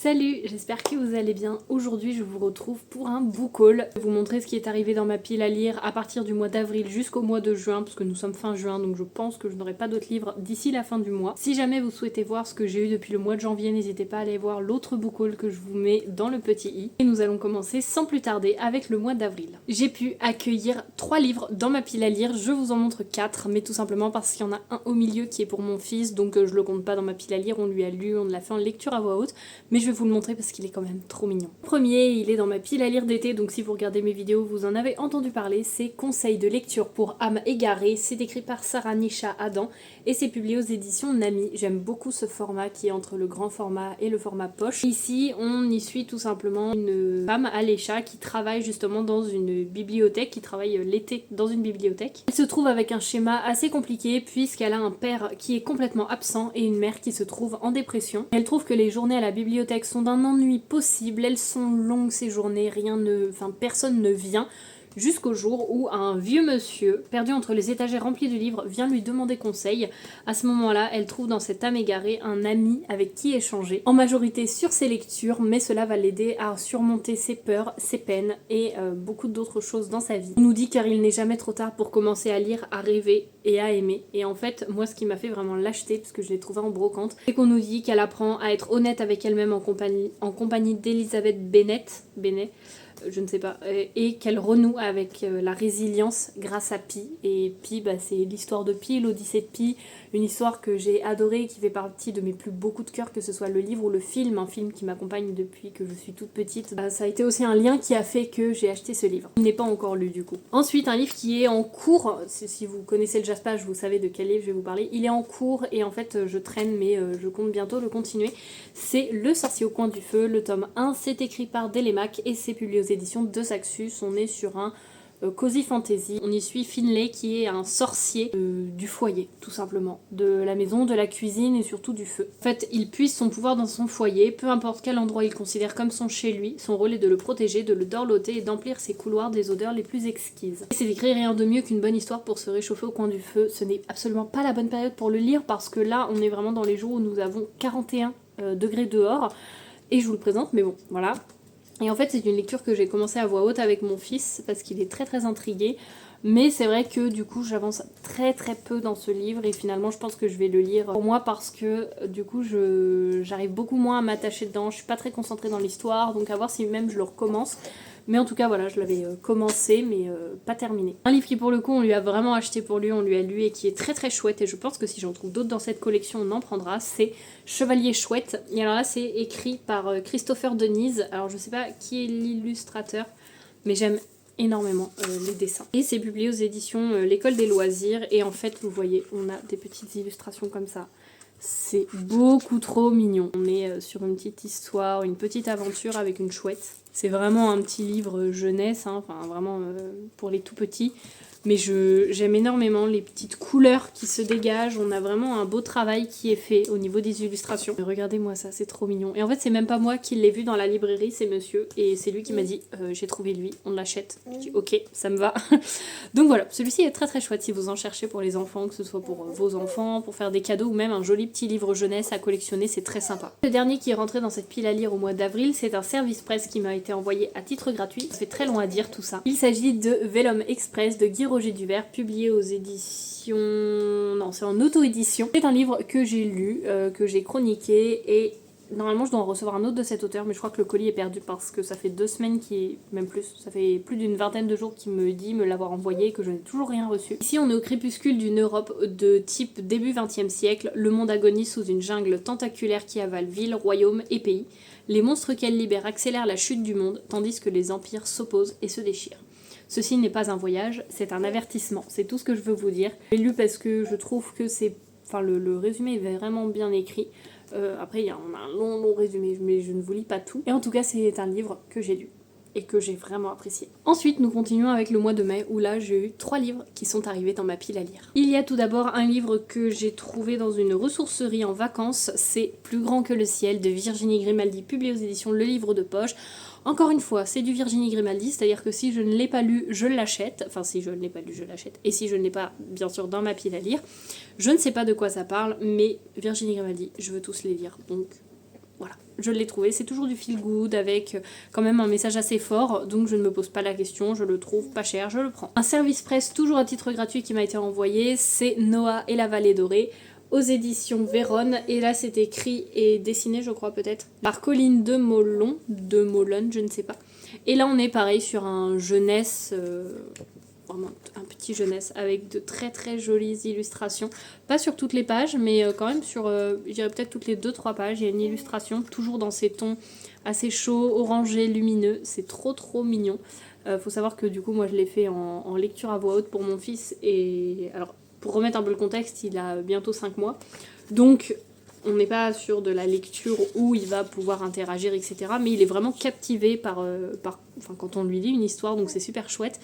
Salut, j'espère que vous allez bien. Aujourd'hui je vous retrouve pour un book haul. Je vais vous montrer ce qui est arrivé dans ma pile à lire à partir du mois d'avril jusqu'au mois de juin, parce que nous sommes fin juin, donc je pense que je n'aurai pas d'autres livres d'ici la fin du mois. Si jamais vous souhaitez voir ce que j'ai eu depuis le mois de janvier, n'hésitez pas à aller voir l'autre book haul que je vous mets dans le petit i. Et nous allons commencer sans plus tarder avec le mois d'avril. J'ai pu accueillir 3 livres dans ma pile à lire, je vous en montre 4, mais tout simplement parce qu'il y en a un au milieu qui est pour mon fils, donc je le compte pas dans ma pile à lire, on lui a lu, on l'a fait en lecture à voix haute, mais je vais vous le montrer parce qu'il est quand même trop mignon. Le premier, il est dans ma pile à lire d'été, donc si vous regardez mes vidéos, vous en avez entendu parler, c'est Conseils de lecture pour âme égarée, c'est écrit par Sarah Nisha Adam et c'est publié aux éditions Nami. J'aime beaucoup ce format qui est entre le grand format et le format poche. Ici, on y suit tout simplement une femme, Alécha, qui travaille justement dans une bibliothèque, qui travaille l'été dans une bibliothèque. Elle se trouve avec un schéma assez compliqué puisqu'elle a un père qui est complètement absent et une mère qui se trouve en dépression. Elle trouve que les journées à la bibliothèque sont d'un ennui possible, elles sont longues ces journées, personne ne vient, jusqu'au jour où un vieux monsieur, perdu entre les étagères remplies de livres, vient lui demander conseil. À ce moment-là, elle trouve dans cette âme égarée un ami avec qui échanger, en majorité sur ses lectures, mais cela va l'aider à surmonter ses peurs, ses peines et beaucoup d'autres choses dans sa vie. On nous dit car il n'est jamais trop tard pour commencer à lire, à rêver et à aimer. Et en fait, moi ce qui m'a fait vraiment l'acheter, parce que je l'ai trouvé en brocante, c'est qu'on nous dit qu'elle apprend à être honnête avec elle-même en compagnie d'Elisabeth Bennet, je ne sais pas, et qu'elle renoue avec la résilience grâce à Pi. Et Pi, c'est l'histoire de Pi, l'Odyssée de Pi, une histoire que j'ai adorée, qui fait partie de mes plus beaux coups de cœur, que ce soit le livre ou le film, un film qui m'accompagne depuis que je suis toute petite. Ça a été aussi un lien qui a fait que j'ai acheté ce livre. Il n'est pas encore lu du coup. Ensuite, un livre qui est en cours, si vous connaissez le Jaspage, vous savez de quel livre je vais vous parler. Il est en cours et en fait je traîne, mais je compte bientôt le continuer. C'est Le Sorcier au coin du feu, le tome 1, c'est écrit par Télémaque et c'est publié aux éditions de Saxus. On est sur un cozy fantasy. On y suit Finlay qui est un sorcier du foyer, tout simplement. De la maison, de la cuisine et surtout du feu. En fait, il puise son pouvoir dans son foyer, peu importe quel endroit il considère comme son chez lui. Son rôle est de le protéger, de le dorloter et d'emplir ses couloirs des odeurs les plus exquises. Et c'est d'écrire rien de mieux qu'une bonne histoire pour se réchauffer au coin du feu. Ce n'est absolument pas la bonne période pour le lire parce que là, on est vraiment dans les jours où nous avons 41 degrés dehors. Et je vous le présente, mais bon, voilà. Et en fait c'est une lecture que j'ai commencé à voix haute avec mon fils parce qu'il est très très intrigué. Mais c'est vrai que du coup j'avance très très peu dans ce livre et finalement je pense que je vais le lire pour moi parce que du coup j'arrive beaucoup moins à m'attacher dedans, je suis pas très concentrée dans l'histoire, donc à voir si même je le recommence. Mais en tout cas voilà, je l'avais commencé mais pas terminé. Un livre qui pour le coup on lui a vraiment acheté pour lui, on lui a lu et qui est très très chouette et je pense que si j'en trouve d'autres dans cette collection on en prendra, c'est Chevalier Chouette. Et alors là c'est écrit par Christopher Denise, alors je sais pas qui est l'illustrateur mais j'aime énormément les dessins. Et c'est publié aux éditions L'École des Loisirs et en fait vous voyez on a des petites illustrations comme ça. C'est beaucoup trop mignon. On est sur une petite histoire, une petite aventure avec une chouette. C'est vraiment un petit livre jeunesse, hein, enfin vraiment pour les tout petits. Mais j'aime énormément les petites couleurs qui se dégagent. On a vraiment un beau travail qui est fait au niveau des illustrations. Regardez-moi ça, c'est trop mignon. Et en fait, c'est même pas moi qui l'ai vu dans la librairie, c'est monsieur. Et c'est lui qui m'a dit j'ai trouvé lui, on l'achète. Je dis ok, ça me va. Donc voilà, celui-ci est très très chouette si vous en cherchez pour les enfants, que ce soit pour vos enfants, pour faire des cadeaux ou même un joli petit livre jeunesse à collectionner, c'est très sympa. Le dernier qui est rentré dans cette pile à lire au mois d'avril, c'est un service presse qui m'a été envoyé à titre gratuit. Ça fait très long à dire tout ça. Il s'agit de Vellum Express de Guy Roger Duvert, publié aux éditions... Non, c'est en auto-édition. C'est un livre que j'ai lu, que j'ai chroniqué et normalement je dois en recevoir un autre de cet auteur mais je crois que le colis est perdu parce que ça fait 2 semaines même plus, ça fait plus d'une vingtaine de jours qu'il me dit me l'avoir envoyé et que je n'ai toujours rien reçu. Ici on est au crépuscule d'une Europe de type début 20e siècle, le monde agonise sous une jungle tentaculaire qui avale villes, royaumes et pays. Les monstres qu'elle libère accélèrent la chute du monde tandis que les empires s'opposent et se déchirent. Ceci n'est pas un voyage, c'est un avertissement, c'est tout ce que je veux vous dire. J'ai lu parce que je trouve que c'est... Enfin le résumé est vraiment bien écrit. Après on a un long résumé mais je ne vous lis pas tout. Et en tout cas c'est un livre que j'ai lu et que j'ai vraiment apprécié. Ensuite nous continuons avec le mois de mai où là j'ai eu 3 livres qui sont arrivés dans ma pile à lire. Il y a tout d'abord un livre que j'ai trouvé dans une ressourcerie en vacances, c'est Plus grand que le ciel de Virginie Grimaldi, publié aux éditions Le Livre de Poche. Encore une fois, c'est du Virginie Grimaldi, c'est-à-dire que si je ne l'ai pas lu, je l'achète. Enfin, si je ne l'ai pas lu, je l'achète. Et si je ne l'ai pas, bien sûr, dans ma pile à lire. Je ne sais pas de quoi ça parle, mais Virginie Grimaldi, je veux tous les lire. Donc, voilà, je l'ai trouvé. C'est toujours du feel good avec quand même un message assez fort, donc je ne me pose pas la question, je le trouve pas cher, je le prends. Un service presse toujours à titre gratuit qui m'a été envoyé, c'est Noah et la Vallée Dorée aux éditions Véronne, et là c'est écrit et dessiné, je crois peut-être, par Colline de Molon, je ne sais pas. Et là on est pareil sur un jeunesse, vraiment un petit jeunesse, avec de très très jolies illustrations. Pas sur toutes les pages, mais quand même sur, je dirais peut-être toutes les 2-3 pages, il y a une illustration, toujours dans ces tons assez chauds, orangés, lumineux, c'est trop trop mignon. Faut savoir que du coup moi je l'ai fait en lecture à voix haute pour mon fils, et alors pour remettre un peu le contexte, il a bientôt 5 mois, donc on n'est pas sur de la lecture où il va pouvoir interagir, etc. Mais il est vraiment captivé par quand on lui lit une histoire, donc c'est super chouette.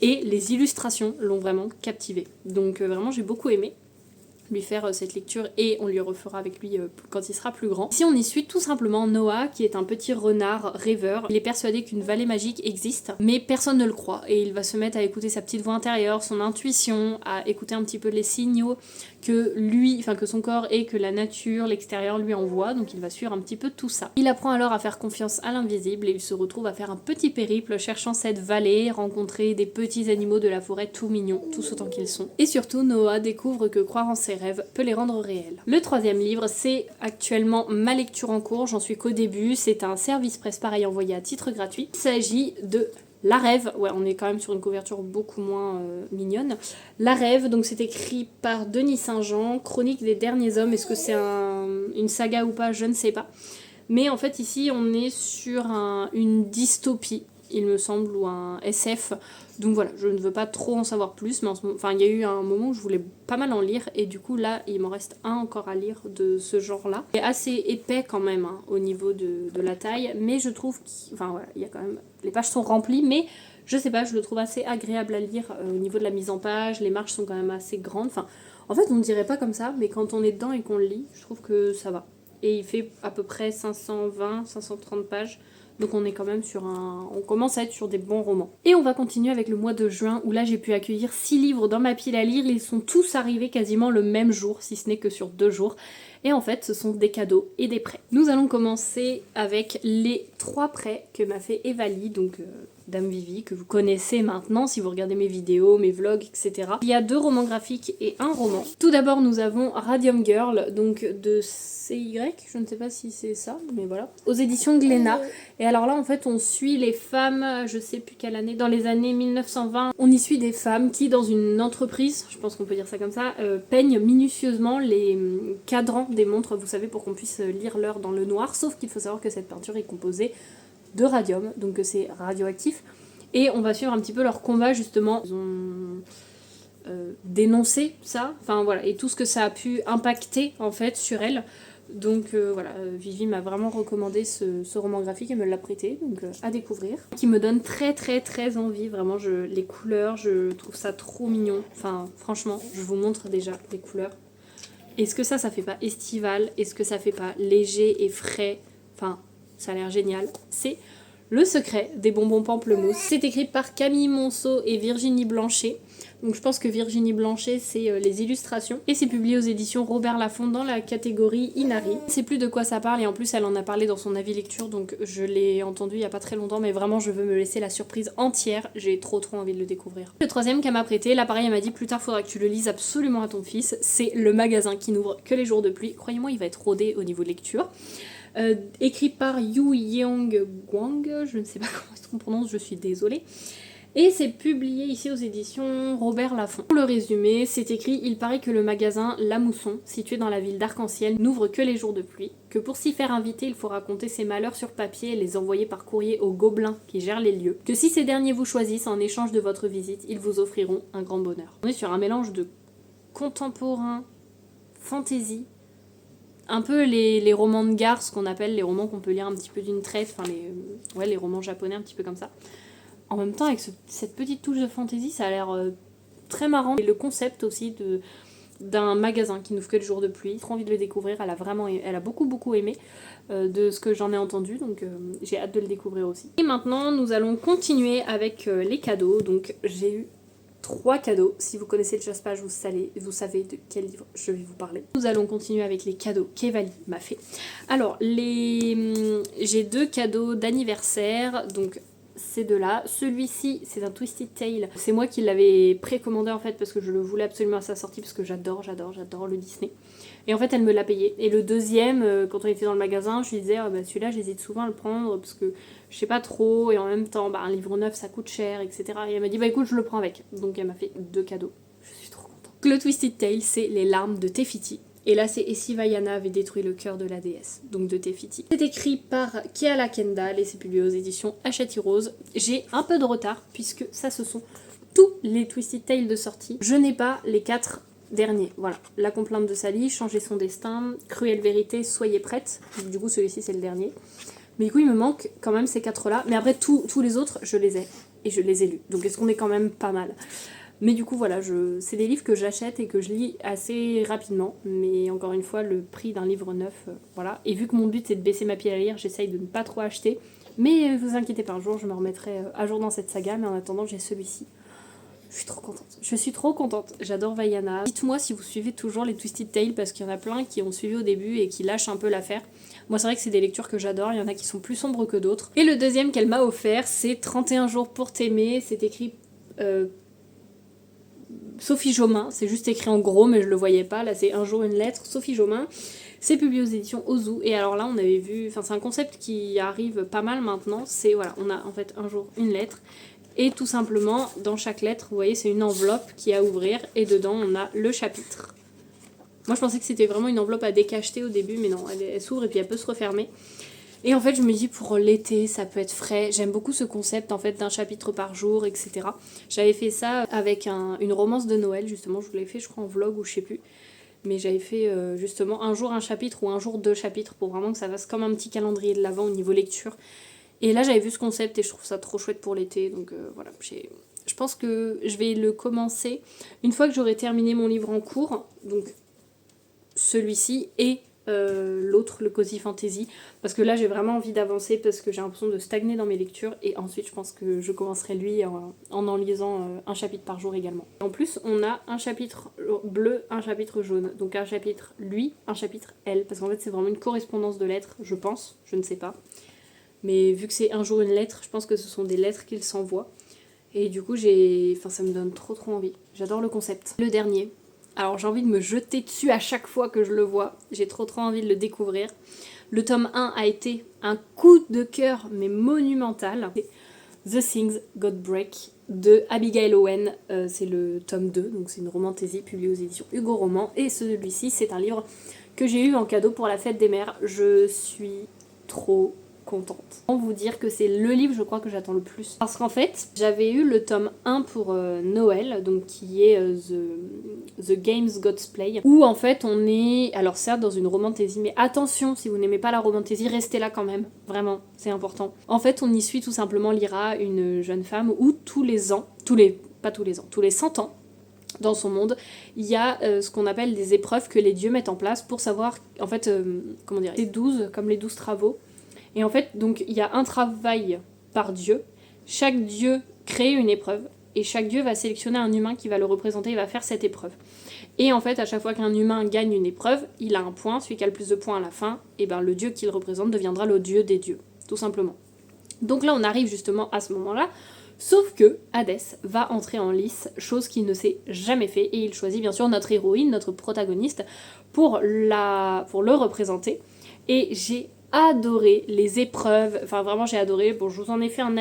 Et les illustrations l'ont vraiment captivé. Donc vraiment j'ai beaucoup aimé lui faire cette lecture, et on lui refera avec lui quand il sera plus grand. Ici on y suit tout simplement Noah, qui est un petit renard rêveur. Il est persuadé qu'une vallée magique existe, mais personne ne le croit, et il va se mettre à écouter sa petite voix intérieure, son intuition, à écouter un petit peu les signaux que lui, que son corps et que la nature, l'extérieur lui envoie, donc il va suivre un petit peu tout ça. Il apprend alors à faire confiance à l'invisible, et il se retrouve à faire un petit périple cherchant cette vallée, rencontrer des petits animaux de la forêt tout mignons, tous autant qu'ils sont. Et surtout Noah découvre que croire en ses rêves peut les rendre réels. Le troisième livre, c'est actuellement ma lecture en cours, j'en suis qu'au début, c'est un service presse pareil envoyé à titre gratuit. Il s'agit de La Rêve, ouais on est quand même sur une couverture beaucoup moins mignonne. La Rêve, donc c'est écrit par Denis Saint-Jean, Chronique des derniers hommes. Est-ce que c'est une saga ou pas, je ne sais pas. Mais en fait ici on est sur une dystopie, il me semble, ou un SF. Donc voilà, je ne veux pas trop en savoir plus, mais il y a eu un moment où je voulais pas mal en lire, et du coup là il m'en reste un encore à lire de ce genre-là. C'est assez épais quand même au niveau de la taille, mais je trouve il y a quand même, les pages sont remplies, mais je sais pas, je le trouve assez agréable à lire au niveau de la mise en page, les marges sont quand même assez grandes. En fait on ne dirait pas comme ça, mais quand on est dedans et qu'on le lit, je trouve que ça va. Et il fait à peu près 520-530 pages. Donc on est quand même on commence à être sur des bons romans. Et on va continuer avec le mois de juin, où là j'ai pu accueillir 6 livres dans ma pile à lire. Ils sont tous arrivés quasiment le même jour, si ce n'est que sur 2 jours. Et en fait ce sont des cadeaux et des prêts. Nous allons commencer avec les 3 prêts que m'a fait Evali, donc Dame Vivi, que vous connaissez maintenant si vous regardez mes vidéos, mes vlogs, etc. Il y a 2 romans graphiques et un roman. Tout d'abord nous avons Radium Girl, donc de CY, je ne sais pas si c'est ça, mais voilà, aux éditions Glénat. Et alors là en fait on suit les femmes, je sais plus quelle année, dans les années 1920, on y suit des femmes qui dans une entreprise, je pense qu'on peut dire ça comme ça, peignent minutieusement les cadrans des montres, vous savez, pour qu'on puisse lire l'heure dans le noir, sauf qu'il faut savoir que cette peinture est composée de radium, donc c'est radioactif, et on va suivre un petit peu leur combat justement. Ils ont dénoncé ça, et tout ce que ça a pu impacter en fait sur elles. Donc Vivi m'a vraiment recommandé ce roman graphique et me l'a prêté, donc à découvrir. Qui me donne très très très envie, vraiment les couleurs, je trouve ça trop mignon. Franchement, je vous montre déjà les couleurs. Est-ce que ça fait pas estival? Est-ce que ça fait pas léger et frais? Ça a l'air génial. C'est Le secret des bonbons pamplemousse. C'est écrit par Camille Monceau et Virginie Blanchet. Donc je pense que Virginie Blanchet c'est les illustrations. Et c'est publié aux éditions Robert Laffont dans la catégorie Inari. Je sais plus de quoi ça parle, et en plus elle en a parlé dans son avis lecture, donc je l'ai entendu il y a pas très longtemps, mais vraiment je veux me laisser la surprise entière. J'ai trop envie de le découvrir. Le troisième qu'elle m'a prêté, là pareil elle m'a dit plus tard faudra que tu le lises absolument à ton fils. C'est Le magasin qui n'ouvre que les jours de pluie. Croyez-moi il va être rodé au niveau de lecture. Écrit par Yu Yeong Gwang, je ne sais pas comment est-ce qu'on prononce, je suis désolée. Et c'est publié ici aux éditions Robert Laffont. Pour le résumé, c'est écrit: il paraît que le magasin La Mousson, situé dans la ville d'Arc-en-Ciel, n'ouvre que les jours de pluie, que pour s'y faire inviter, il faut raconter ses malheurs sur papier et les envoyer par courrier aux gobelins qui gèrent les lieux, que si ces derniers vous choisissent en échange de votre visite, ils vous offriront un grand bonheur. On est sur un mélange de contemporain, fantasy, un peu les romans de gare, ce qu'on appelle les romans qu'on peut lire un petit peu d'une traite, les romans japonais un petit peu comme ça. En même temps, avec cette petite touche de fantaisie, ça a l'air très marrant. Et le concept aussi d'un magasin qui n'ouvre que le jour de pluie, trop envie de le découvrir, elle a beaucoup aimé de ce que j'en ai entendu, donc j'ai hâte de le découvrir aussi. Et maintenant, nous allons continuer avec les cadeaux, donc j'ai eu 3 cadeaux. Si vous connaissez le Jaspage, vous savez de quel livre je vais vous parler. Nous allons continuer avec les cadeaux qu'Evali m'a fait. Alors, j'ai 2 cadeaux d'anniversaire, donc ces deux-là. Celui-ci, c'est un Twisted Tale. C'est moi qui l'avais précommandé en fait parce que je le voulais absolument à sa sortie parce que j'adore le Disney. Et en fait, elle me l'a payé. Et le deuxième, quand on était dans le magasin, je lui disais bah, celui-là, j'hésite souvent à le prendre parce que je sais pas trop. Et en même temps, bah, un livre neuf, ça coûte cher, etc. Et elle m'a dit bah écoute, je le prends avec. Donc elle m'a fait 2 cadeaux. Je suis trop contente. Le Twisted Tale, c'est Les larmes de Tefiti. Et là, c'est Et si Vaiana avait détruit le cœur de la déesse, donc de Tefiti. C'est écrit par Keala Kendall et c'est publié aux éditions Hachette Rose. J'ai un peu de retard puisque ça, ce sont tous les Twisted Tales de sortie. Je n'ai pas les 4 derniers. Voilà. La complainte de Sally, Changer son destin, Cruelle vérité, Soyez prête. Du coup, celui-ci, c'est le dernier. Mais du coup, il me manque quand même ces 4-là. Mais après, tous les autres, je les ai. Et je les ai lus. Donc, est-ce qu'on est quand même pas mal ? Mais du coup voilà, c'est des livres que j'achète et que je lis assez rapidement. Mais encore une fois, le prix d'un livre neuf, voilà. Et vu que mon but c'est de baisser ma pile à lire, j'essaye de ne pas trop acheter. Mais vous inquiétez pas, un jour je me remettrai à jour dans cette saga. Mais en attendant, j'ai celui-ci. Je suis trop contente. Je suis trop contente. J'adore Vaiana. Dites-moi si vous suivez toujours les Twisted Tales parce qu'il y en a plein qui ont suivi au début et qui lâchent un peu l'affaire. Moi c'est vrai que c'est des lectures que j'adore. Il y en a qui sont plus sombres que d'autres. Et le deuxième qu'elle m'a offert, c'est 31 jours pour t'aimer. C'est écrit... Sophie Jomain, c'est juste écrit en gros mais je le voyais pas, là c'est Un jour une lettre, Sophie Jomain, c'est publié aux éditions Ozu et alors là on avait vu, enfin c'est un concept qui arrive pas mal maintenant, c'est voilà, on a en fait un jour une lettre et tout simplement dans chaque lettre, vous voyez c'est une enveloppe qui est à ouvrir et dedans on a le chapitre. Moi je pensais que c'était vraiment une enveloppe à décacheter au début mais non, elle s'ouvre et puis elle peut se refermer. Et en fait, je me dis pour l'été, ça peut être frais. J'aime beaucoup ce concept en fait d'un chapitre par jour, etc. J'avais fait ça avec une romance de Noël, justement. Je vous l'avais fait, je crois, en vlog ou je sais plus. Mais j'avais fait justement un jour un chapitre ou un jour 2 chapitres pour vraiment que ça fasse comme un petit calendrier de l'avant au niveau lecture. Et là, j'avais vu ce concept et je trouve ça trop chouette pour l'été. Donc voilà, je pense que je vais le commencer une fois que j'aurai terminé mon livre en cours. Donc celui-ci et... l'autre, le Cozy Fantasy, parce que là j'ai vraiment envie d'avancer parce que j'ai l'impression de stagner dans mes lectures et ensuite je pense que je commencerai lui en lisant un chapitre par jour également. En plus on a un chapitre bleu, un chapitre jaune, donc un chapitre lui, un chapitre elle, parce qu'en fait c'est vraiment une correspondance de lettres, je pense, je ne sais pas, mais vu que c'est un jour une lettre, je pense que ce sont des lettres qu'il s'envoie et du coup ça me donne trop envie, j'adore le concept. Le dernier, alors j'ai envie de me jeter dessus à chaque fois que je le vois. J'ai trop envie de le découvrir. Le tome 1 a été un coup de cœur mais monumental. The Things God Break de Abigail Owen. C'est le tome 2, donc c'est une romantaisie publiée aux éditions Hugo Roman. Et celui-ci, c'est un livre que j'ai eu en cadeau pour la fête des mères. Je suis trop contente. Pour vous dire que c'est le livre je crois que j'attends le plus. Parce qu'en fait, j'avais eu le tome 1 pour Noël, donc qui est The Games God's Play, où en fait on est, alors certes dans une romantaisie, mais attention, si vous n'aimez pas la romantaisie, restez là quand même, vraiment, c'est important. En fait, on y suit tout simplement Lyra, une jeune femme, où tous les 100 ans, dans son monde, il y a ce qu'on appelle des épreuves que les dieux mettent en place pour savoir, en fait, comment dire, les 12, comme les 12 travaux. Et en fait, donc, il y a un travail par dieu. Chaque dieu crée une épreuve. Et chaque dieu va sélectionner un humain qui va le représenter et va faire cette épreuve. Et en fait, à chaque fois qu'un humain gagne une épreuve, il a un point. Celui qui a le plus de points à la fin, et ben, le dieu qu'il représente deviendra le dieu des dieux. Tout simplement. Donc là, on arrive justement à ce moment-là. Sauf que Hadès va entrer en lice, chose qu'il ne s'est jamais fait. Et il choisit bien sûr notre héroïne, notre protagoniste, pour le représenter. Et j'ai adoré les épreuves, enfin vraiment j'ai adoré. Bon, je vous en ai fait un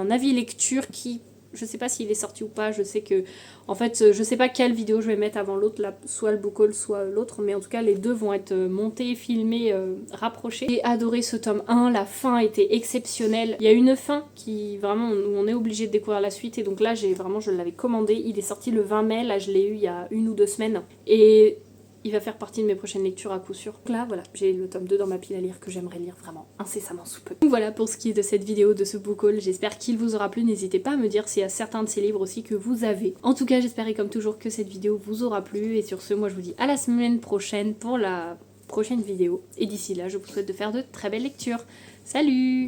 avis lecture qui, je sais pas s'il est sorti ou pas, je sais que, en fait, je sais pas quelle vidéo je vais mettre avant l'autre, soit le book haul, soit l'autre, mais en tout cas les deux vont être montés, filmés, rapprochés. J'ai adoré ce tome 1, la fin était exceptionnelle. Il y a une fin qui, vraiment, où on est obligé de découvrir la suite, et donc là, je l'avais commandé, il est sorti le 20 mai, là je l'ai eu il y a 1 ou 2 semaines, et... il va faire partie de mes prochaines lectures à coup sûr. Donc là, voilà, j'ai le tome 2 dans ma pile à lire que j'aimerais lire vraiment incessamment sous peu. Donc voilà pour ce qui est de cette vidéo, de ce book haul. J'espère qu'il vous aura plu. N'hésitez pas à me dire s'il y a certains de ces livres aussi que vous avez. En tout cas, j'espère comme toujours que cette vidéo vous aura plu. Et sur ce, moi je vous dis à la semaine prochaine pour la prochaine vidéo. Et d'ici là, je vous souhaite de faire de très belles lectures. Salut!